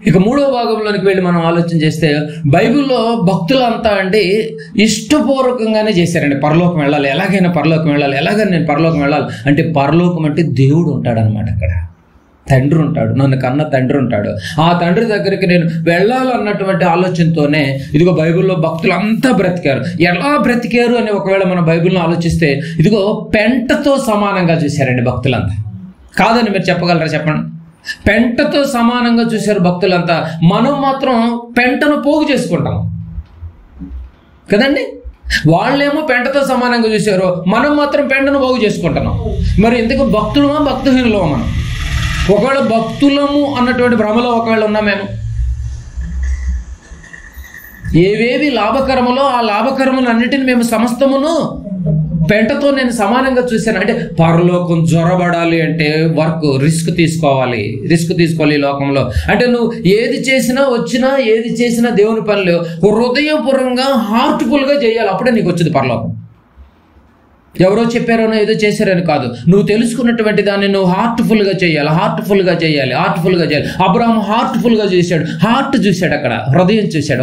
ఇక మూడో భాగంలోనికి వెళ్ళి మనం ఆలోచన చేస్తే బైబిల్లో భక్తులంతా అండి ఇష్టపూర్వకంగానే చేశారండి. పరలోకం వెళ్ళాలి, ఎలాగైనా పరలోకం వెళ్ళాలి, ఎలాగైనా నేను పరలోకం వెళ్ళాలి అంటే, పరలోకం అంటే దేవుడు ఉంటాడనమాట. అక్కడ తండ్రి ఉంటాడు, నన్ను కన్న తండ్రి ఉంటాడు. ఆ తండ్రి దగ్గరికి నేను వెళ్ళాలన్నటువంటి ఆలోచనతోనే ఇదిగో బైబిల్లో భక్తులు అంతా బ్రతికారు. ఎలా బ్రతికారు అని ఒకవేళ మనం బైబిల్లో ఆలోచిస్తే, ఇదిగో పెంటతో సమానంగా చూశారండి భక్తులంతా. కాదని మీరు చెప్పగలరా? చెప్పండి. పెంటతో సమానంగా చూశారు భక్తులంతా. మనం మాత్రం పెంటను పోగు చేసుకుంటాం కదండి. వాళ్ళేమో పెంటతో సమానంగా చూశారు, మనం మాత్రం పెంటను పోగు చేసుకుంటున్నాం. మరి ఎందుకు భక్తులమా భక్తిహీనులమా మనం? ఒకవేళ భక్తులము అన్నటువంటి భ్రమలో ఒకవేళ ఉన్నామేమో. ఏవేవి లాభకరములో ఆ లాభకరములన్నిటిని మేము సమస్తమును పెంటతో నేను సమానంగా చూశాను. అంటే పరలోకం జొరబడాలి అంటే రిస్క్ తీసుకోవాలి ఈ లోకంలో. అంటే నువ్వు ఏది చేసినా ఏది చేసినా దేవుని పనులు హృదయపూర్వకంగా హార్ట్ఫుల్గా చేయాలి. అప్పుడే నీకు వచ్చింది పరలోకం. ఎవరో చెప్పారనో ఏదో చేశారని కాదు, నువ్వు తెలుసుకున్నటువంటి దాన్ని నువ్వు హార్ట్ఫుల్గా చేయాలి. అబ్రహాం హార్ట్ఫుల్గా చేశాడు, హార్ట్ చూశాడు, అక్కడ హృదయం చూశాడు.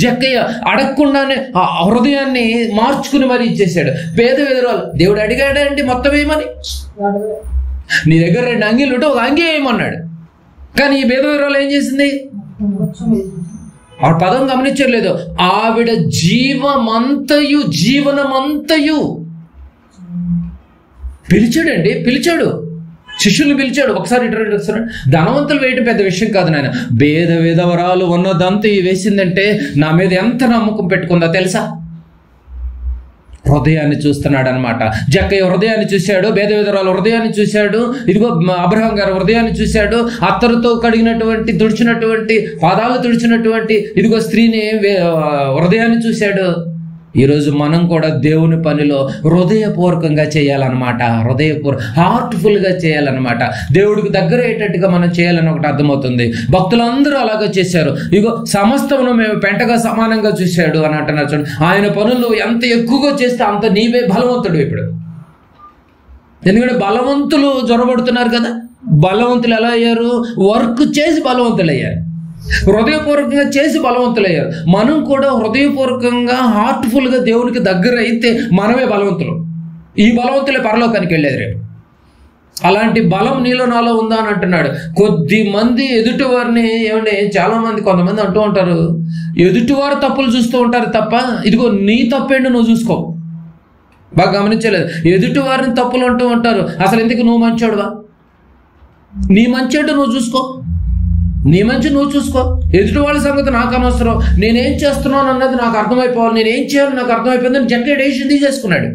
జక్కయ్య అడగకుండానే ఆ హృదయాన్ని మార్చుకుని మరి ఇచ్చేశాడు. పేద విధురాలు దేవుడు అడిగాడండి మొత్తం ఏమని, నీ దగ్గర 2 అంగీలు ఉంటే ఒక అంగీ వేయమన్నాడు. కానీ ఈ పేద విధురాలు ఏం చేసింది? ఆ పదం గమనించలేదు. ఆవిడ జీవనమంతయు పిలిచాడు, శిష్యుల్ని పిలిచాడు. ఒకసారి ధనవంతులు వేయటం పెద్ద విషయం కాదు నాయన. భేద విధవరాలు ఉన్నదంతా వేసిందంటే నా మీద ఎంత నమ్మకం పెట్టుకుందో తెలుసా? హృదయాన్ని చూస్తున్నాడు అనమాట. జక్కయ్య హృదయాన్ని చూశాడు, భేద విధవరాలు హృదయాన్ని చూశాడు, ఇదిగో అబ్రహాం గారు హృదయాన్ని చూశాడు, అత్తరుతో కడిగినటువంటి తుడిచినటువంటి పాదాలు తుడిచినటువంటి ఇదిగో స్త్రీని హృదయాన్ని చూశాడు. ఈరోజు మనం కూడా దేవుని పనిలో హృదయపూర్వకంగా చేయాలన్నమాట. హార్ట్ఫుల్గా చేయాలన్నమాట. దేవుడికి దగ్గర అయ్యేటట్టుగా మనం చేయాలని ఒకటి అర్థమవుతుంది. భక్తులందరూ అలాగే చేశారు. ఇగో సమస్తమును మేము పెంటగా సమానంగా చూశాడు అని అంటున్నారు. చూడండి, ఆయన పనులు ఎంత ఎక్కువగా చేస్తే అంత నీవే బలవంతుడు. ఇప్పుడు ఎందుకంటే బలవంతులు జొరబడుతున్నారు కదా. బలవంతులు ఎలా అయ్యారు? వర్క్ చేసి బలవంతులు అయ్యారు, హృదయపూర్వకంగా చేసి బలవంతులయ్యారు. మనం కూడా హృదయపూర్వకంగా హార్ట్ఫుల్గా దేవునికి దగ్గర అయితే మనమే బలవంతులు. ఈ బలవంతులే పరలోకానికి వెళ్ళేది రేపు. అలాంటి బలం నీలో నాలో ఉందా అని అంటున్నాడు. కొద్ది మంది ఎదుటివారిని ఏమంటే కొంతమంది అంటూ ఉంటారు, ఎదుటివారు తప్పులు చూస్తూ ఉంటారు తప్ప ఇదిగో నీ తప్పేంటి నువ్వు చూసుకో. బాగా గమనించలేదు. ఎదుటివారిని తప్పులు అంటూ ఉంటారు. అసలు ఎందుకు నువ్వు మంచోడువా? నీ మంచోడు నువ్వు చూసుకో, నీ మంచి నువ్వు చూసుకో. ఎదుటి వాళ్ళ సంగతి నాకు అనవసరం, నేనేం చేస్తున్నాను అన్నది నాకు అర్థమైపోవాలి, నేనేం చేయాలి నాకు అర్థమైపోయిందని జక్క డెసిషన్ తీసేసుకున్నాడు.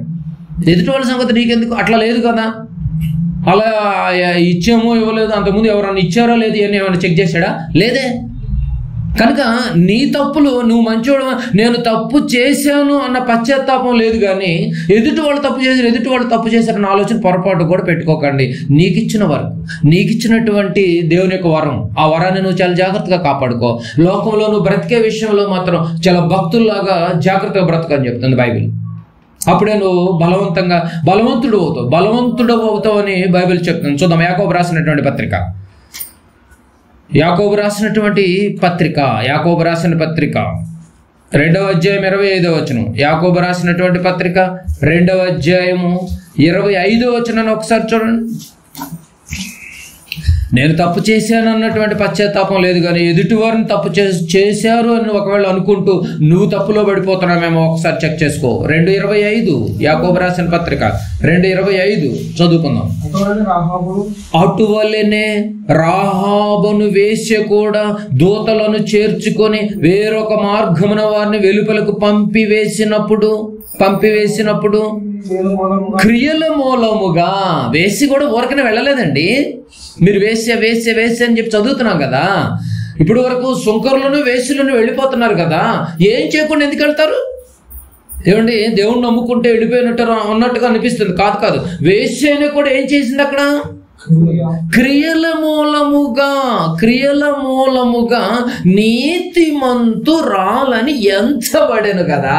ఎదుటి వాళ్ళ సంగతి నీకెందుకు? అట్లా లేదు కదా. అలా ఇచ్చామో ఇవ్వలేదు, అంతకుముందు ఎవరన్నా ఇచ్చారో లేదు అని ఏమైనా చెక్ చేశాడా? లేదే. కనుక నీ తప్పులు నువ్వు మంచోడు, నేను తప్పు చేశాను అన్న పశ్చాత్తాపం లేదు. కానీ ఎదుటి వాళ్ళు తప్పు చేశారన్న ఆలోచన పొరపాటు కూడా పెట్టుకోకండి. నీకిచ్చినటువంటి దేవుని యొక్క వరం, ఆ వరాన్ని నువ్వు చాలా జాగ్రత్తగా కాపాడుకో. లోకంలో నువ్వు బ్రతికే విషయంలో మాత్రం చాలా భక్తుల్లాగా జాగ్రత్తగా బ్రతకని చెప్తుంది బైబిల్. అప్పుడే నువ్వు బలవంతుడు అవుతావు అని బైబిల్ చెప్తుంది. చూద్దాం, యాకోబు రాసినటువంటి పత్రిక, యాకోబు రాసిన పత్రిక 2వ అధ్యాయం 25వ వచనం. యాకోబు రాసినటువంటి పత్రిక 2వ అధ్యాయము 25వ వచనాన్ని ఒకసారి చూడండి. నేను తప్పు చేశాను అన్నటువంటి పశ్చాత్తాపం లేదు, కానీ ఎదుటివారిని తప్పు చేశారు అని ఒకవేళ అనుకుంటూ నువ్వు తప్పులో పడిపోతున్నామేమో ఒకసారి చెక్ చేసుకో. 2:25 యాకోబు రాసిన పత్రిక 2:25 చదువుకుందాం. అటువలనే రాహాబును వేశ్య కూడా దూతలను చేర్చుకొని వేరొక మార్గమున వారిని వెలుపలకు పంపివేసినప్పుడు క్రియల మూలముగా, వేసి కూడా ఊరకనే వెళ్ళలేదండి. మీరు వేశ్య అని చెప్పి చదువుతున్నాం కదా. ఇప్పుడు వరకు సుంకరులను వేశ్యలను వెళ్ళిపోతున్నారు కదా, ఏం చేయకుండా ఎందుకు వెళ్తారు? ఏమండి, దేవుణ్ణి నమ్ముకుంటే వెళ్ళిపోయినట్టు ఉన్నట్టుగా అనిపిస్తుంది. కాదు, వేశ్యని కూడా ఏం చేసింది అక్కడ? క్రియల మూలముగా నీతిమంతురాలని ఎంచబడెను కదా.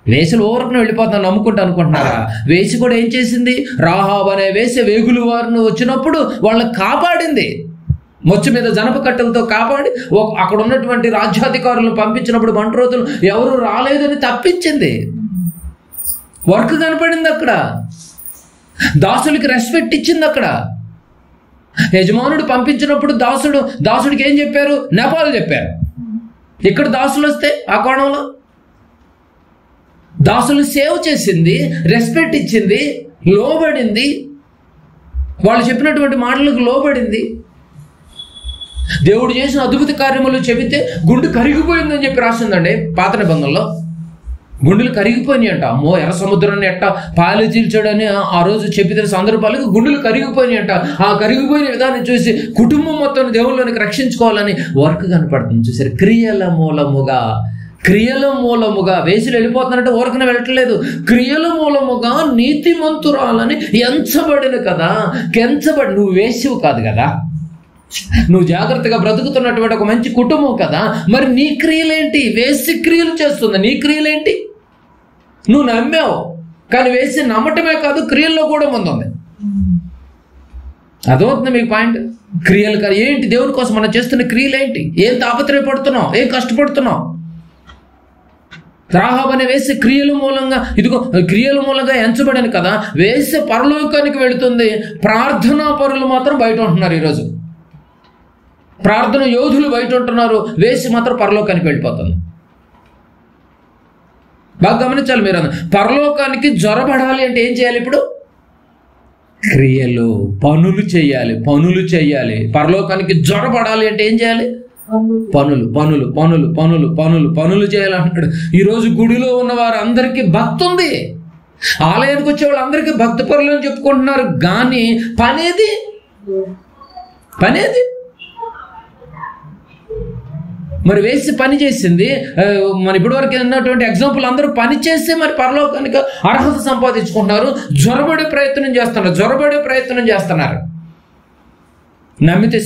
వేసులు ఊరకును వెళ్ళిపోతాను నమ్ముకుంటా అనుకుంటున్నారా? వేసి కూడా ఏం చేసింది? రాహాబు అనే వేసి వేగులు వారిని వచ్చినప్పుడు వాళ్ళని కాపాడింది. మొచ్చు మీద జనప కట్టెలతో కాపాడి అక్కడ ఉన్నటువంటి రాజ్యాధికారులను పంపించినప్పుడు మంటరోతులు ఎవరు రాలేదని తప్పించింది. వర్క్ కనపడింది అక్కడ. దాసులకి రెస్పెక్ట్ ఇచ్చింది అక్కడ. యజమానుడు పంపించినప్పుడు దాసుడికి ఏం చెప్పారు? నేపాలు చెప్పారు. ఇక్కడ దాసులు వస్తే ఆ కోణంలో దాసులు సేవ్ చేసింది, రెస్పెక్ట్ ఇచ్చింది, లోబడింది, వాళ్ళు చెప్పినటువంటి మాటలకు లోబడింది. దేవుడు చేసిన అద్భుత కార్యములు చెబితే గుండె కరిగిపోయిందని చెప్పి రాసిందండి పాత నిబంధనలో. గుండెలు కరిగిపోయినాయి అంట. అమ్మో, ఎర్ర సముద్రాన్ని ఎట్ట పాలు చీల్చాడని ఆ రోజు చెప్పిన సందర్భాలకు గుండెలు కరిగిపోయినాయి అంట. ఆ కరిగిపోయిన విధానం చూసి కుటుంబం మొత్తం దేవుళ్ళనికి రక్షించుకోవాలని వర్క్ కనపడుతుంది. చూసారు, క్రియల మూలముగా వేసులు వెళ్ళిపోతున్నారంటే ఊరకన వెళ్ళట్లేదు. క్రియల మూలముగా నీతిమంతురాలని ఎంచబడిన కదా. నువ్వు వేసివు కాదు కదా, నువ్వు జాగ్రత్తగా బ్రతుకుతున్నటువంటి ఒక మంచి కుటుంబం కదా. మరి నీ క్రియలేంటి? వేసి క్రియలు చేస్తుంది. నీ క్రియలేంటి? నువ్వు నమ్మావు, కానీ వేసి నమ్మటమే కాదు, క్రియల్లో కూడా ముందుంది. అర్థమవుతుంది మీకు పాయింట్? క్రియలు కాదు ఏంటి? దేవుని కోసం మనం చేస్తున్న క్రియలేంటి? ఏం తాపత్రయపడుతున్నావు? ఏం కష్టపడుతున్నావు? రాహాబు అనే వేసే క్రియల మూలంగా ఎంచబడను కదా. వేసే పరలోకానికి వెళుతుంది. ప్రార్థనా పరులు మాత్రం బయట ఉంటున్నారు. ఈరోజు ప్రార్థన యోధులు బయట ఉంటున్నారు, వేసి మాత్రం పరలోకానికి వెళ్ళిపోతుంది. బాగా గమనించాలి మీరు. పరలోకానికి జ్వరపడాలి అంటే ఏం చేయాలి? ఇప్పుడు క్రియలు, పనులు చేయాలి. పరలోకానికి జ్వరపడాలి అంటే ఏం చేయాలి? పనులు చేయాలంటున్నాడు. ఈరోజు గుడిలో ఉన్న వారందరికీ భక్తి ఉంది, ఆలయానికి వచ్చే వాళ్ళందరికీ భక్తి పరులు అని చెప్పుకుంటున్నారు, కానీ పనేది మరి వేసి పని చేసింది. మన ఇప్పటి వరకు ఉన్నటువంటి ఎగ్జాంపుల్ అందరూ పని చేస్తే మరి పరలోకానికి అర్హత సంపాదించుకుంటున్నారు. జ్వరబడే ప్రయత్నం చేస్తున్నారు. నమ్మితే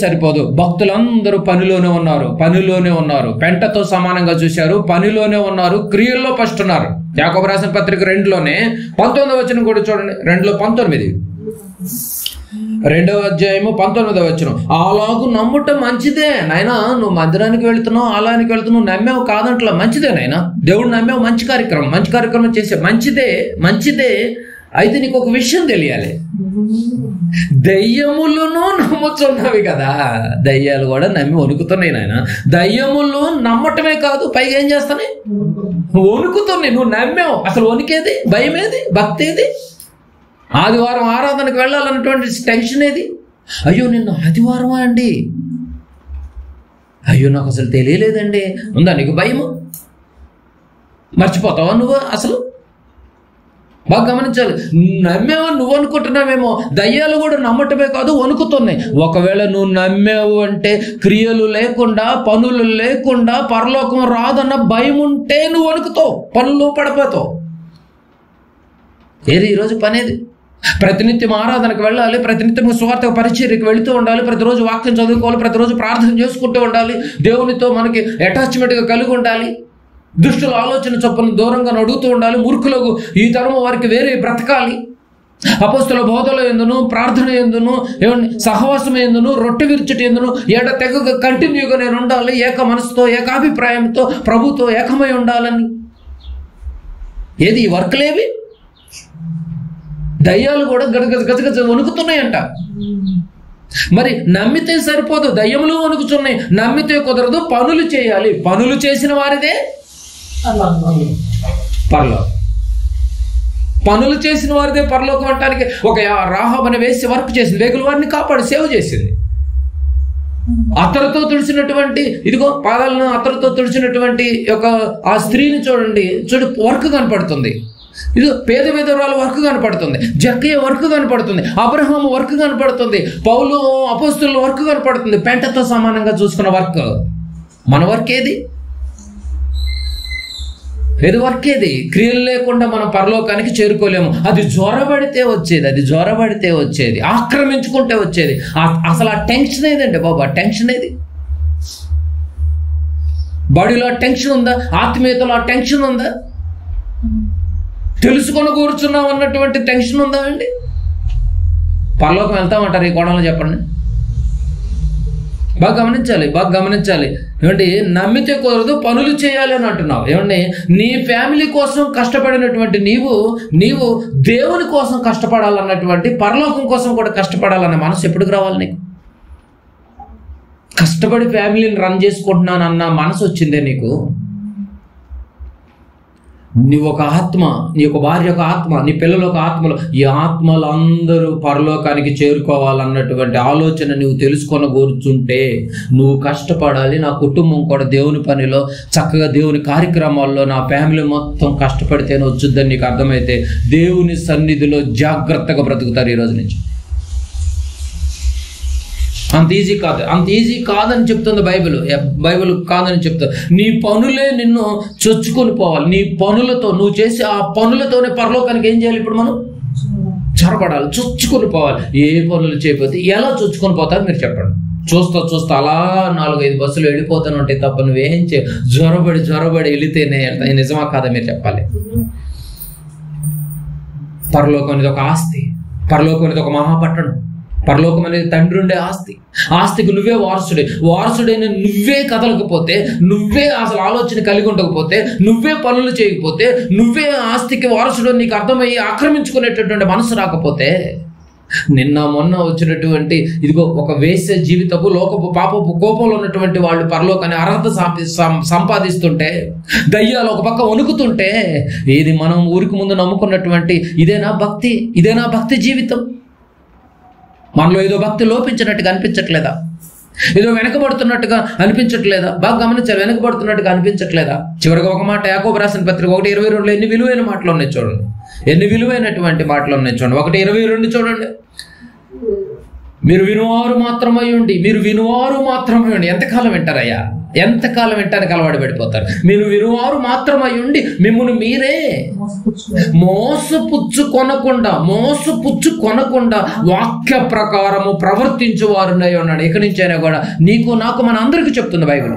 సరిపోదు. భక్తులందరూ పనిలోనే ఉన్నారు. పెంటతో సమానంగా చూశారు, పనిలోనే ఉన్నారు, క్రియల్లో ఫస్ట్ ఉన్నారు. యాకోబు రాసిన పత్రిక 2లోనే 19వ వచనం కూడా చూడండి. 2:19, 2వ అధ్యాయము 19వ వచనం. అలాగూ నమ్ముట మంచిదే నాయనా. నువ్వు మందిరానికి వెళుతున్నావు, ఆలయానికి వెళుతున్నావు, నమ్మావు కాదంట్లా, మంచిదే నాయనా. దేవుడు నమ్మావు, మంచి కార్యక్రమం చేసే మంచిదే. అయితే నీకు ఒక విషయం తెలియాలి, దయ్యములను నమ్ముతున్నవి కదా. దయ్యాలు కూడా నమ్మి వణుకుతున్నాయి నాయన. దయ్యములు నమ్మటమే కాదు, పైగా ఏం చేస్తాయి? వణుకుతున్నాయి. నువ్వు నమ్మావు, అసలు వణికేది? భయం ఏది? భక్తి ఏది? ఆదివారం ఆరాధనకు వెళ్ళాలన్నటువంటి టెన్షన్ ఏది? అయ్యో నిన్న ఆదివారమా అండి, అయ్యో నాకు అసలు తెలియలేదండి. ఉందా నీకు భయము? మర్చిపోతావా నువ్వు? అసలు బాగా గమనించాలి. నమ్మేవని నువ్వు అనుకుంటున్నావేమో, దయ్యాలు కూడా నమ్మటమే కాదు వణుకుతున్నాయి. ఒకవేళ నువ్వు నమ్మావు అంటే క్రియలు లేకుండా, పనులు లేకుండా పరలోకం రాదన్న భయం ఉంటే నువ్వు వణుకుతావు, పనులు పడిపోతావు. ఏది ఈరోజు పనేది? ప్రతినిత్యం ఆరాధనకు వెళ్ళాలి, ప్రతినిత్యం స్వార్థ పరిచర్యకు వెళుతూ ఉండాలి, ప్రతిరోజు వాక్యం చదువుకోవాలి, ప్రతిరోజు ప్రార్థన చేసుకుంటూ ఉండాలి, దేవునితో మనకి అటాచ్మెంట్గా కలిగి ఉండాలి, దుష్టుల ఆలోచన చొప్పున దూరంగా నడుగుతూ ఉండాలి, మూర్ఖులకు ఈ తరము వారికి వేరే బ్రతకాలి, అపోస్తుల బోధల ఎందును, ప్రార్థన ఎందును, సహవాసం ఎందును, రొట్టె విరుచుట ఎందును తెగగా కంటిన్యూగా నేను ఉండాలి, ఏక మనసుతో ఏకాభిప్రాయంతో ప్రభుతో ఏకమై ఉండాలని. ఏది ఈ వర్క్లేవి? దయ్యాలు కూడా గజగజ వణుకుతున్నాయంట. మరి నమ్మితే సరిపోదు, దయ్యములు వణుకుతున్నాయి. నమ్మితే కుదరదు, పనులు చేయాలి. పనులు చేసిన వారిదే పరలోకం. పనులు చేసిన వారిదే పరలోకం అంటానికి ఒక రాహాబు అనే వేసి వర్క్ చేసింది, వేగుల వారిని కాపాడి సేవ చేసింది. అత్తరుతో తుడిచినటువంటి పాదాలను అత్తరుతో తుడిచినటువంటి ఆ స్త్రీని చూడండి, వర్క్ కనపడుతుంది. ఇది పేద విధవరాలు వర్క్ కనపడుతుంది, జక్కయ్య వర్క్ కనపడుతుంది, అబ్రహాము వర్క్ కనపడుతుంది, పౌలు అపోస్తుల వర్క్ కనపడుతుంది. పెంటతో సమానంగా చూసుకున్న వర్క్. మన వర్క్ ఏది? వర్క్ ఏది? క్రియలు లేకుండా మనం పరలోకానికి చేరుకోలేము. అది జ్వరబడితే వచ్చేది, ఆక్రమించుకుంటే వచ్చేది. అసలు ఆ టెన్షన్ ఏదండి బాబు? ఆ టెన్షన్ ఏది? బాడీలో టెన్షన్ ఉందా? ఆత్మీయతలో ఆ టెన్షన్ ఉందా? తెలుసుకొని కూర్చున్నాం అన్నటువంటి టెన్షన్ ఉందా అండి? పరలోకం వెళ్తామంటారు ఈ కోణంలో చెప్పండి. బాగా గమనించాలి. ఏమండి, నమ్మితే కుదరదు, పనులు చేయాలి అని అంటున్నావు. ఏమండి, నీ ఫ్యామిలీ కోసం కష్టపడినటువంటి నీవు దేవుని కోసం కష్టపడాలన్నటువంటి, పరలోకం కోసం కూడా కష్టపడాలన్న మనసు ఎప్పుడు రావాలి నీకు? కష్టపడి ఫ్యామిలీని రన్ చేసుకుంటున్నాను అన్న మనసు వచ్చిందే నీకు? నీ ఒక ఆత్మ, నీ ఒక భార్య ఒక ఆత్మ, నీ పిల్లలు ఒక ఆత్మలు, ఈ ఆత్మలు అందరూ పరలోకానికి చేరుకోవాలన్నటువంటి ఆలోచన నువ్వు తెలుసుకొని కూర్చుంటే నువ్వు కష్టపడాలి. నా కుటుంబం కూడా దేవుని పనిలో చక్కగా దేవుని కార్యక్రమాల్లో నా ఫ్యామిలీ మొత్తం కష్టపడితేనే వచ్చుద్దని నీకు అర్థమైతే దేవుని సన్నిధిలో జాగ్రత్తగా బ్రతుకుతారు ఈ రోజు నుంచి. అంత ఈజీ కాదని చెప్తుంది బైబిల్ కాదని చెప్తుంది. నీ పనులే నిన్ను చొచ్చుకొని పోవాలి. నీ పనులతో నువ్వు చేసి ఆ పనులతోనే పరలోకానికి ఏం చేయాలి? ఇప్పుడు మనం చొరబడాలి, చొచ్చుకొని పోవాలి. ఏ పనులు చేయకపోతే ఎలా చొచ్చుకొని పోతారు మీరు చెప్పండి. చూస్తా అలా 4-5 బస్సులు వెళ్ళిపోతాను అంటే తప్ప నువ్వేం జ్వరబడి వెళితేనే నిజమా కాదా మీరు చెప్పాలి. పరలోకం అనేది ఒక ఆస్తి, పరలోకం అనేది ఒక మహాపట్టణం, పరలోకం అనేది తండ్రి ఉండే ఆస్తికి నువ్వే వారసుడైన నువ్వే కదలకపోతే, నువ్వే అసలు ఆలోచన కలిగి ఉండకపోతే, నువ్వే పనులు చేయకపోతే, నువ్వే ఆస్తికి వారసుడు నీకు అర్థమయ్యి ఆక్రమించుకునేటటువంటి మనసు రాకపోతే, నిన్న మొన్న వచ్చినటువంటి ఇదిగో ఒక వేసే జీవితపు లోకపు పాపపు కోపంలో ఉన్నటువంటి వాళ్ళు పరలోకాన్ని అర్హత సంపాదిస్తుంటే, దయ్యాలు ఒక పక్క వణుకుతుంటే, ఇది మనం ఊరికి ముందు నమ్ముకున్నటువంటి ఇదేనా భక్తి జీవితం? మనలో ఏదో భక్తి లోపించినట్టుగా అనిపించట్లేదా? ఏదో వెనకబడుతున్నట్టుగా అనిపించట్లేదా? బాగా గమనించారు, వెనకబడుతున్నట్టుగా అనిపించట్లేదా? చివరిగా ఒక మాట, యాకోబు రాసిన పత్రిక 1:22 ఎన్ని విలువైన మాటలు ఉన్నాయి చూడండి. ఎన్ని విలువైనటువంటి మాటలు ఉన్నాయి చూడండి. 1:22 చూడండి. మీరు వినువారు మాత్రమై ఉండి ఎంతకాలం వింటారయ్యా? ఎంతకాలం వింటానికి అలవాటు పడిపోతారు. మీరు వినువారు మాత్రమై ఉండి మిమ్మును మీరే మోసపుచ్చుకొనకుండా వాక్య ప్రకారము ప్రవర్తించువారునై ఉన్నాడు. ఇక్కడి నుంచైనా కూడా నీకు నాకు మన అందరికీ చెప్తుంది బైబిల్.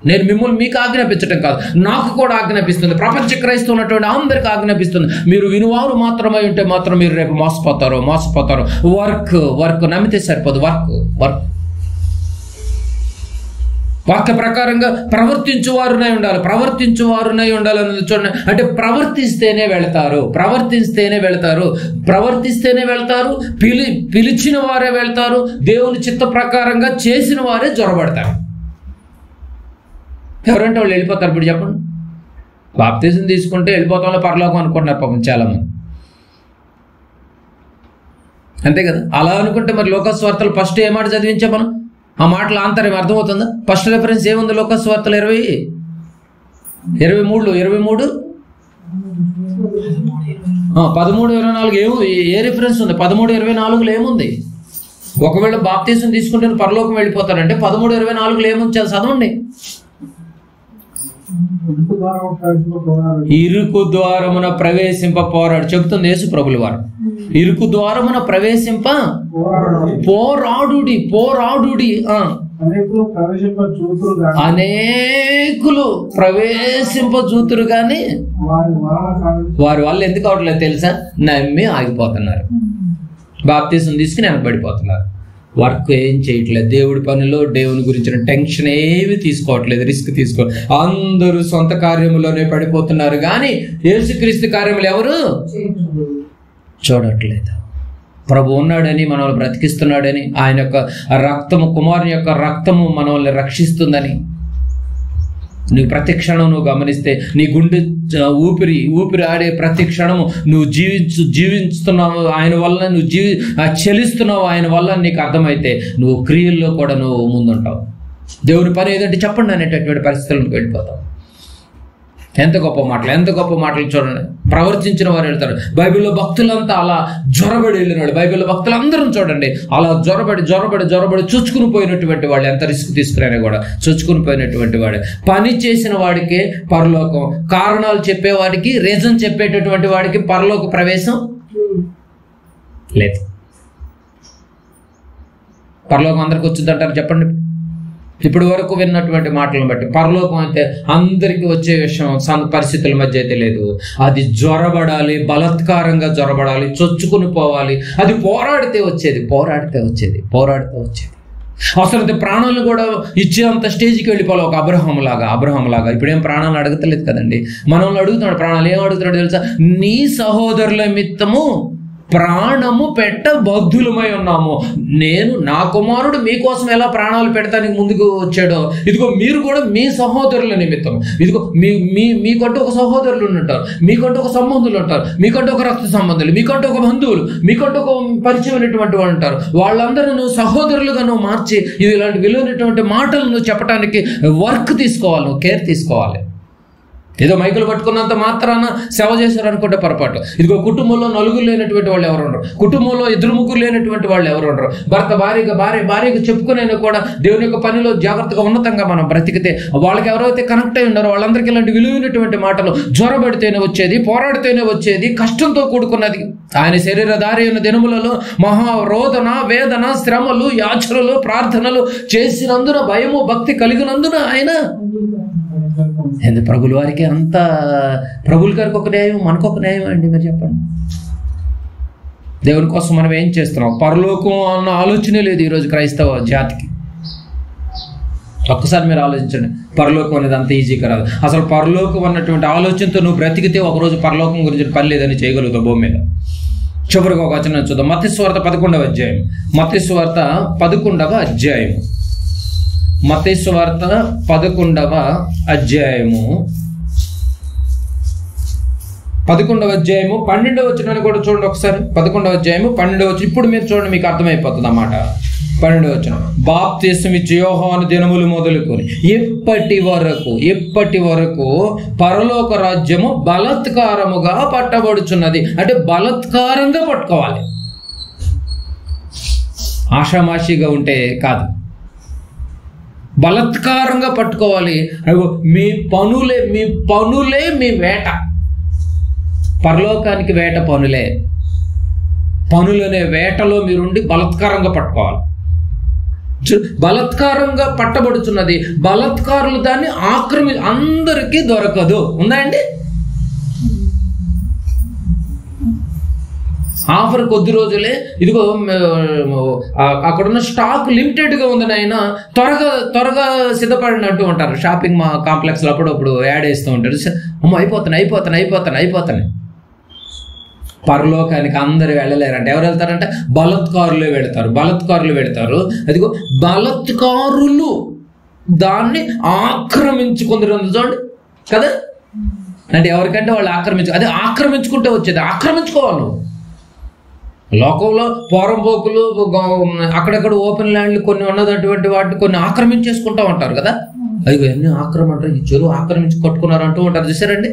నేను మిమ్మల్ని మీకు ఆజ్ఞాపించడం కాదు, నాకు కూడా ఆజ్ఞాపిస్తుంది, ప్రపంచ క్రైస్తవులు ఉన్నటువంటి అందరికీ ఆజ్ఞాపిస్తుంది. మీరు వినువారు మాత్రమై ఉంటే మాత్రం మీరు రేపు మోసపోతారు. వర్క్ నమ్మితే సరిపోదు. వర్క్ వాక్య ప్రకారంగా ప్రవర్తించువారునై ఉండాలి అన్నది చూడండి. అంటే ప్రవర్తిస్తేనే వెళతారు. పిలిచిన వారే వెళ్తారు. దేవుని చిత్త ప్రకారంగా చేసిన వారే జ్వరబడతారు. ఎవరంటే వాళ్ళు వెళ్ళిపోతారు. ఇప్పుడు చెప్పండి, బాప్తిజం తీసుకుంటే వెళ్ళిపోతాం పరలోకం అనుకుంటున్నారు పాపం చాలా మంది. అంతే కదా? అలా అనుకుంటే మరి లోకస్వార్తలు ఫస్ట్ ఏ మాట చదివించా మనం? ఆ మాటలు ఆంతర్యం అర్థమవుతుందా? ఫస్ట్ రెఫరెన్స్ ఏముంది? లోకస్వార్తలు 23 13-24 ఏ రిఫరెన్స్ ఉంది? 13-24 ఏముంది? ఒకవేళ బాప్తిజం తీసుకుంటే పరలోకం వెళ్ళిపోతారంటే 13-24 ఏముంది? చదవండి. ఇరుకు ద్వారమున ప్రవేశింప పోరాడు చెబుతుంది యేసు ప్రభుల వారు. ఇరుకు ద్వారమున ప్రవేశింప పోరాడుడి. అనేకులు ప్రవేశింప చూతురు గాని వారి వల్ల ఎందుకు అవట్లేదు తెలుసా? నమ్మి ఆగిపోతున్నారు, బాప్తిజం తీసుకుని వెనకబడిపోతున్నారు. వర్క్ ఏం చేయట్లేదు, దేవుడి పనిలో దేవుని గురించిన టెన్షన్ ఏమి తీసుకోవట్లేదు, రిస్క్ అందరూ సొంత కార్యములోనే పడిపోతున్నారు కానీ యేసుక్రీస్తు కార్యములు ఎవరు చూడట్లేదు. ప్రభు ఉన్నాడని, మనల్ని బ్రతికిస్తున్నాడని, ఆయన యొక్క రక్తము, కుమారుని యొక్క రక్తము మనల్ని రక్షిస్తుందని నువ్వు ప్రతి క్షణం నువ్వు గమనిస్తే, నీ గుండె ఊపిరి ఆడే ప్రతి క్షణము నువ్వు జీవిస్తున్నావు ఆయన వల్ల, నువ్వు చలిస్తున్నావు ఆయన వల్ల నీకు అర్థమైతే నువ్వు క్రియల్లో కూడా నువ్వు ముందుంటావు. దేవుని పని ఏదంటే చెప్పండి అనేటటువంటి పరిస్థితులకు వెళ్ళిపోతావు. ఎంత గొప్ప మాటలు చూడండి. ప్రవర్తించిన వారు వెళ్తారు. బైబిల్లో భక్తులంతా అలా జ్వరబడి వెళ్ళినాడు. బైబిల్లో భక్తులందరం చూడండి అలా జ్వరబడి చొచ్చుకుని పోయినటువంటి వాళ్ళు. ఎంత రిస్క్ తీసుకురైనా కూడా చొచ్చుకుని పోయినటువంటి వాడు. పని చేసిన వాడికే పరలోకం, కారణాలు చెప్పేవాడికి, రీజన్ చెప్పేటటువంటి వాడికి పరలోక ప్రవేశం లేదు. పరలోకం అందరికి వచ్చిందంటారు చెప్పండి. ఇప్పటి వరకు విన్నటువంటి మాటలను బట్టి పరలోకం అయితే అందరికీ వచ్చే విషయం పరిస్థితుల మధ్య అయితే లేదు. అది జ్వరబడాలి, బలాత్కారంగా జ్వరబడాలి, చొచ్చుకుని పోవాలి. అది పోరాడితే వచ్చేది. అవసరమైతే ప్రాణాలను కూడా ఇచ్చేంత స్టేజ్కి వెళ్ళిపోవాలి ఒక అబ్రహాం లాగా. ఇప్పుడేం ప్రాణాలు అడగతలేదు కదండి, మనల్ని అడుగుతున్నాడు. ప్రాణాలు ఏం అడుగుతున్నాడు తెలుసా? నీ సహోదరుల నిమిత్తము ప్రాణము పెట్ట బద్ధులమై ఉన్నాము. నేను నా కుమారుడు మీకోసం ఎలా ప్రాణాలు పెడతానికి ముందుకు వచ్చాడో, ఇదిగో మీరు కూడా మీ సహోదరుల నిమిత్తం, ఇదిగో మీకంటూ ఒక సహోదరులు ఉంటారు, మీకంటూ ఒక సంబంధులు ఉంటారు, మీకంటూ ఒక రక్త సంబంధులు, మీకంటూ ఒక బంధువులు, మీకంటూ ఒక పరిచయమైనటువంటి వాళ్ళు ఉంటారు. వాళ్ళందరూ నువ్వు సహోదరులుగా నువ్వు మార్చి ఇది ఇలాంటి విలువైనటువంటి మాటలు నువ్వు చెప్పడానికి వర్క్ తీసుకోవాలి, నువ్వు కేర్ తీసుకోవాలి. ఏదో మైకులు పట్టుకున్నంత మాత్రాన సేవ చేశారు అనుకుంటే పొరపాటు. ఇదిగో కుటుంబంలో నలుగురు లేనటువంటి వాళ్ళు ఎవరు ఉండరు, కుటుంబంలో ఇద్దరు ముగ్గురు లేనటువంటి వాళ్ళు ఎవరు ఉండరు. భర్త భార్యగా చెప్పుకునే కూడా దేవుని యొక్క పనిలో జాగ్రత్తగా ఉన్నతంగా మనం బ్రతికితే వాళ్ళకి ఎవరైతే కనెక్ట్ అయి ఉన్నారో వాళ్ళందరికీ ఇలాంటి విలువైనటువంటి మాటలు జ్వరబడితేనే వచ్చేది, పోరాడితేనే వచ్చేది, కష్టంతో కూడుకున్నది. ఆయన శరీరధారి అయిన దినములలో మహారోదన, వేదన, శ్రమలు, యాచనలు, ప్రార్థనలు చేసినందున, భయము భక్తి కలిగినందున ఆయన ప్రభుల వారికి అంత, ప్రభుల గారికి ఒక న్యాయం, మనకొక న్యాయం అండి. మీరు చెప్పండి, దేవుని కోసం మనం ఏం చేస్తున్నాం? పరలోకం అన్న ఆలోచనే లేదు ఈరోజు క్రైస్తవ జాతికి. ఒక్కసారి మీరు ఆలోచించండి, పరలోకం అనేది అంత ఈజీగా రాదు. అసలు పరలోకం అన్నటువంటి ఆలోచనతో నువ్వు బ్రతికితే ఒకరోజు పరలోకం గురించి పని లేదని చేయగలుగుతావు భూమి మీద. చివరికి ఒక వచనం చూద్దాం, మత్తయి సువార్త 11వ అధ్యాయం. మత్తయి సువార్త 11వ అధ్యాయం. మత్తయి సువార్త 11వ అధ్యాయము 12వ అధ్యాయము 12వ వచనాన్ని కూడా చూడండి ఒకసారి. 11వ అధ్యాయము 12వ వచనం. ఇప్పుడు మీరు చూడండి, మీకు అర్థమైపోతుంది అన్నమాట. 12వ వచనం, బాప్తిస్మమిచ్చు యోహాను దినములు మొదలుకొని ఇప్పటి వరకు పరలోక రాజ్యము బలత్కారముగా పట్టబడుచున్నది. అంటే బలత్కారంగా పట్టుకోవాలి, ఆషామాషిగా ఉంటే కాదు, బలత్కారంగా పట్టుకోవాలి. మీ పనులే మీ వేట. పరలోకానికి వేట పనులనే వేటలో మీరుండి బలత్కారంగా పట్టుకోవాలి. బలత్కారంగా పట్టబడుతున్నది. బలత్కారులు దాన్ని అందరికీ దొరకదు. ఉందా అండి? ఆఫర్ కొద్ది రోజులే, ఇదిగో అక్కడున్న స్టాక్ లిమిటెడ్గా ఉందని ఆయన త్వరగా సిద్ధపడిన అంటూ ఉంటారు. షాపింగ్ కాంప్లెక్స్లో అప్పుడప్పుడు యాడ్ వేస్తూ ఉంటారు. అమ్మ అయిపోతాను. పరలోకానికి అందరు వెళ్ళలేరంటే ఎవరు వెళ్తారంటే బలత్కారులే వెళతారు. అదిగో బలత్కారులు దాన్ని ఆక్రమించుకుందరు చూడండి కదా. అంటే ఎవరికంటే వాళ్ళు ఆక్రమించుకుంటే వచ్చేది. ఆక్రమించుకోవాలి. లోకంలో పోరంపోకులు అక్కడక్కడ ఓపెన్ ల్యాండ్లు కొన్ని ఉన్నటువంటి వాటిని కొన్ని ఆక్రమించేసుకుంటూ ఉంటారు కదా. అదిగో ఎన్ని ఆక్రమంటారు, ఈ చెరువు ఆక్రమించి కట్టుకున్నారు అంటూ ఉంటారు, చూసారండి.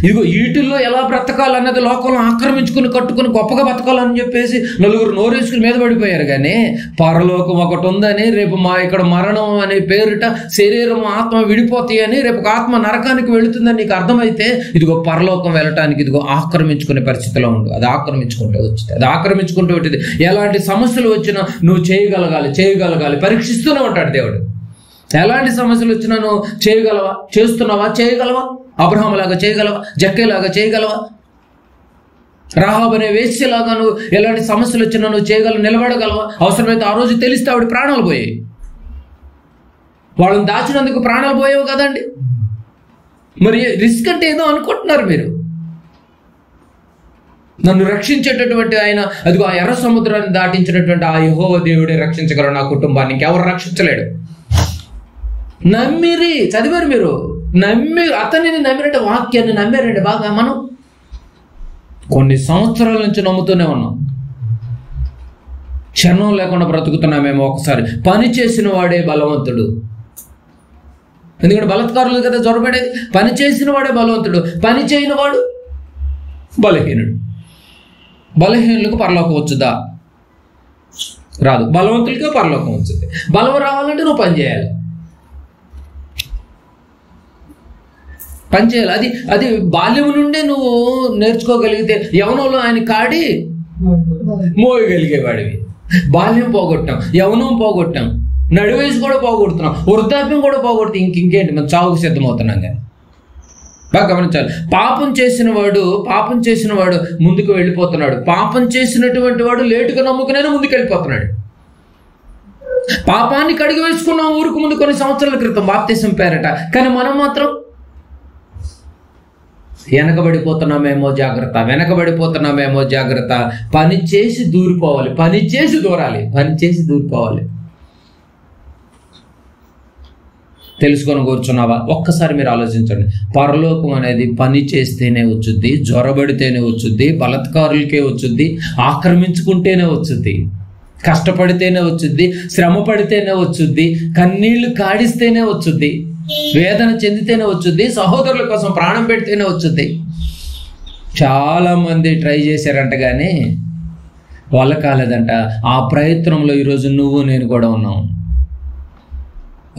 ఇదిగో వీటిల్లో ఎలా బ్రతకాలన్నది లోకంలో ఆక్రమించుకుని కట్టుకుని గొప్పగా బతకాలని చెప్పేసి నలుగురు నోరేసుకుని మీద పడిపోయారు. కానీ పరలోకం ఒకటి ఉందని, రేపు ఇక్కడ మరణం అనే పేరిట శరీరం ఆత్మ విడిపోతాయి అని, రేపు ఆత్మ నరకానికి వెళుతుందని నీకు అర్థమైతే ఇదిగో పరలోకం వెళ్ళటానికి ఇదిగో ఆక్రమించుకునే పరిస్థితిలో ఉండు. అది ఆక్రమించుకుంటూ వచ్చేది. ఎలాంటి సమస్యలు వచ్చినా నువ్వు చేయగలగాలి. పరీక్షిస్తూనే ఉంటాడు దేవుడు. ఎలాంటి సమస్యలు వచ్చినా నువ్వు చేయగలవా? అబ్రహాము లాగా చేయగలవా? జక్కేలాగా చేయగలవా? రాహాబు అనే వేశ్యలాగా నువ్వు ఎలాంటి సమస్యలు వచ్చినా నువ్వు నిలబడగలవా? అవసరమైతే ఆ రోజు తెలిస్తే ఆవిడ ప్రాణాలు పోయాయి. వాళ్ళని దాచినందుకు ప్రాణాలు పోయేవి కదండి. మరి రిస్క్ అంటే ఏదో అనుకుంటున్నారు మీరు. నన్ను రక్షించేటటువంటి ఆయన, అదిగో ఆ ఎర్ర సముద్రాన్ని దాటించినటువంటి ఆ యెహోవా దేవుడే రక్షించగలరు నా కుటుంబాన్ని, ఇంకెవరు రక్షించలేడు. చదివారు మీరు, అతనిని నమ్మినట్టు వాక్యాన్ని నమ్మారండి బాగా. మనం కొన్ని సంవత్సరాల నుంచి నమ్ముతూనే ఉన్నాం, క్షణం లేకుండా బ్రతుకుతున్నామేమో. ఒకసారి పని చేసిన వాడే బలవంతుడు. ఎందుకంటే బలత్కారులు కదా జ్వరపడేది. పని చేసిన వాడే బలవంతుడు, పని చేయని వాడు బలహీనుడు. బలహీనులకు పరలోకం వచ్చుదా? రాదు. బలవంతులకే పరలోకం వచ్చుద్ది. బలం రావాలంటే నువ్వు పని చేయాలి. అది బాల్యం నుండే నువ్వు నేర్చుకోగలిగితే యవనంలో ఆయన కాడి మోయగలిగేవాడివి. బాల్యం పోగొట్టాం, యవనం పోగొట్టాం, నడివయసు కూడా పోగొడుతున్నాం, వృద్ధాప్యం కూడా పోగొడుతాం. ఇంకేంటి మనం చావుకు సిద్ధమవుతున్నాం. కానీ బాగా గమనించాలి. పాపం చేసిన వాడు ముందుకు వెళ్ళిపోతున్నాడు. పాపం చేసినటువంటి వాడు లేటుగా నమ్ముకునే ముందుకు వెళ్ళిపోతున్నాడు. పాపాన్ని కడిగి వేసుకున్నాం ఊరుకు ముందు కొన్ని సంవత్సరాల క్రితం బాప్తిసం పేరట. కానీ మనం మాత్రం వెనకబడిపోతున్నామేమో జాగ్రత్త. పని చేసి దూరిపోవాలి, పని చేసి దూరిపోవాలి. తెలుసుకొని కూర్చున్నావా? ఒక్కసారి మీరు ఆలోచించండి. పరలోకం అనేది పని చేస్తేనే వచ్చుద్ది, జ్వరబడితేనే వచ్చుద్ది, బలత్కారులకే వచ్చుద్ది, ఆక్రమించుకుంటేనే వచ్చుద్ది, కష్టపడితేనే వచ్చుద్ది, శ్రమ పడితేనే వచ్చుద్ది, కన్నీళ్లు కాడిస్తేనే వచ్చుద్ది, వేదన చెందితేనే వచ్చుద్ది, సహోదరుల కోసం ప్రాణం పెడితేనే వచ్చుద్ది. చాలా మంది ట్రై చేశారంట కానీ వాళ్ళ కాలేదంట. ఆ ప్రయత్నంలో ఈరోజు నువ్వు నేను కూడా ఉన్నాం.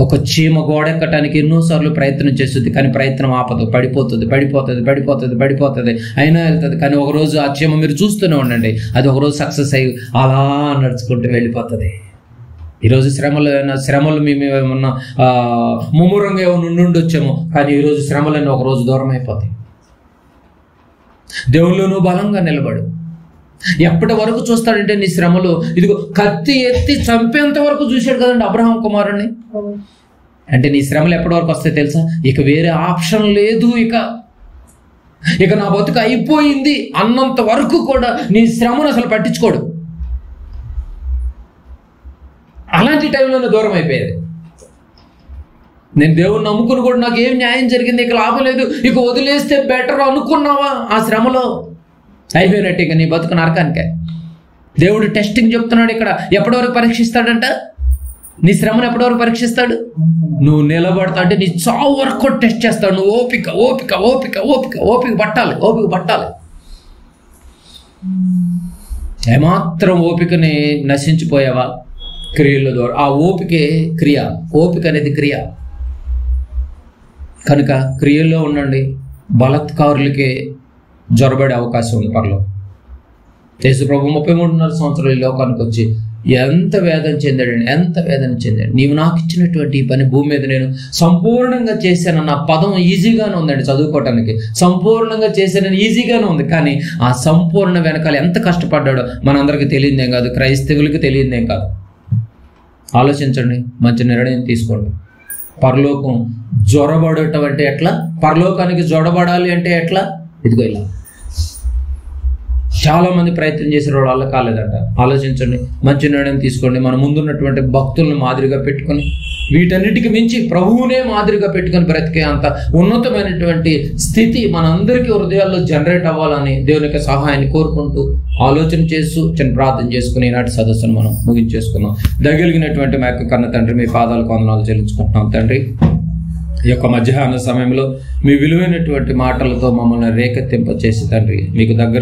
ఒక చీమ గోడెక్కటానికి ఎన్నోసార్లు ప్రయత్నం చేస్తుంది, కానీ ప్రయత్నం ఆపదు, పడిపోతుంది. అయినా వెళ్తుంది. కానీ ఒకరోజు ఆ చీమ మీరు చూస్తూనే ఉండండి, అది ఒకరోజు సక్సెస్ అయ్యి అలా నడుచుకుంటూ వెళ్ళిపోతుంది. ఈరోజు శ్రమలు మేము ఏమన్నా ముమ్మరంగా ఏమైనా ఉండొచ్చేమో, కానీ ఈరోజు శ్రమలన్నీ ఒకరోజు దూరం అయిపోతాయి. దేవుళ్ళు నువ్వు బలంగా నిలబడు. ఎప్పటి వరకు చూస్తాడంటే నీ శ్రమలు, ఇదిగో కత్తి ఎత్తి చంపేంత వరకు చూశాడు కదండి అబ్రహాం కుమారుణ్ణి. అంటే నీ శ్రమలు ఎప్పటి వరకు వస్తాయి తెలుసా? ఇక వేరే ఆప్షన్ లేదు, ఇక నా బతుకు అయిపోయింది అన్నంత వరకు కూడా నీ శ్రమను అసలు పట్టించుకోడు. అలాంటి టైంలోనే దూరం అయిపోయేది. నేను దేవుణ్ణి నమ్ముకుని కూడా నాకు ఏం న్యాయం జరిగింది, ఇక లాభం లేదు, ఇక వదిలేస్తే బెటర్ అనుకున్నావా? ఆ శ్రమలో అయిపోయినట్టు ఇక నీ బతుకు నరకానికే. దేవుడు టెస్టింగ్ చెప్తున్నాడు ఇక్కడ. ఎప్పటి వరకు పరీక్షిస్తాడంట? నీ శ్రమను ఎప్పటి వరకు పరీక్షిస్తాడు? నువ్వు నిలబడతా అంటే నీ చావు వరకు టెస్ట్ చేస్తాడు. నువ్వు ఓపిక పట్టాలి. ఏమాత్రం ఓపికని నశించిపోయావా? క్రియల ద్వారా ఆ ఓపిక అనేది క్రియ కనుక క్రియల్లో ఉండండి. బలత్కారులకే జ్వరబడే అవకాశం ఉంది పరలో. యేసు ప్రభు 33.5 సంవత్సరాలు ఈ లోకానికి వచ్చి ఎంత వేదన చెందాడు. నీవు నాకు ఇచ్చినటువంటి ఈ పని భూమి మీద నేను సంపూర్ణంగా చేశానన్న పదం ఈజీగానే ఉందండి చదువుకోవటానికి. సంపూర్ణంగా చేశానని ఈజీగానే ఉంది, కానీ ఆ సంపూర్ణ వెనకాల ఎంత కష్టపడ్డాడో మనందరికీ తెలియదేం కాదు, క్రైస్తవులకి తెలియదేం కాదు. ఆలోచించండి, మంచి నిర్ణయం తీసుకోండి. పరలోకం జ్వరబడటం అంటే ఎట్లా? పరలోకానికి జ్వరబడాలి అంటే ఎట్లా? ఇదిగో ఇలా. చాలా మంది ప్రయత్నం చేసిన వాళ్ళ కాలేదంట. ఆలోచించండి, మంచి నిర్ణయం తీసుకోండి. మన ముందున్నటువంటి భక్తులను మాదిరిగా పెట్టుకొని, వీటన్నిటికి మించి ప్రభువునే మాదిరిగా పెట్టుకొని బ్రతికే అంత ఉన్నతమైనటువంటి స్థితి మనందరికీ హృదయాల్లో జనరేట్ అవ్వాలని దేవుని యొక్క సహాయాన్ని కోరుకుంటూ ఆలోచన చేస్తూ చిన్న ప్రార్థన చేసుకుని ఈనాటి సదస్సును మనం ముగించేసుకున్నాం. దగలిగినటువంటి మా యొక్క కన్న తండ్రి, మీ పాదాలకు వందనాలు చెల్లించుకుంటున్నాం తండ్రి. ఈ యొక్క మధ్యాహ్న సమయంలో మీ విలువైనటువంటి మాటలతో మమ్మల్ని రేకెత్తింపచేసి తండ్రి మీకు దగ్గర